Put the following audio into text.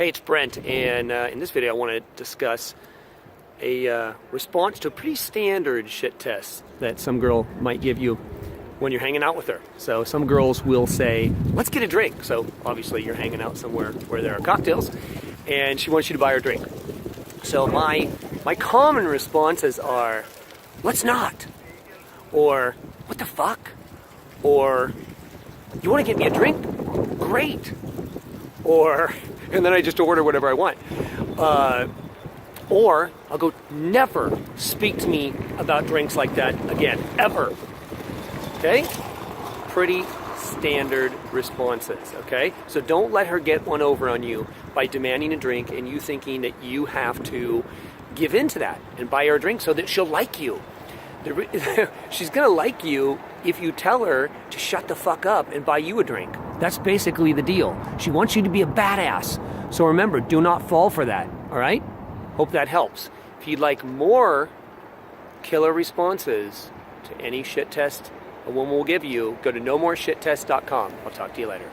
Hey, it's Brent, and in this video I want to discuss a response to a pretty standard shit test that some girl might give you when you're hanging out with her. So some girls will say, let's get a drink. So obviously you're hanging out somewhere where there are cocktails, and she wants you to buy her a drink. So my common responses are, let's not, or what the fuck, or you want to get me a drink? Great. Or, and then I just order whatever I want. Or I'll go, never speak to me about drinks like that again, ever. Okay? Pretty standard responses, okay? So don't let her get one over on you by demanding a drink and you thinking that you have to give in to that and buy her a drink so that she'll like you. She's gonna like you if you tell her to shut the fuck up and buy you a drink. That's basically the deal. She wants you to be a badass. So remember, do not fall for that, all right? Hope that helps. If you'd like more killer responses to any shit test a woman will give you, go to nomoreshittest.com. I'll talk to you later.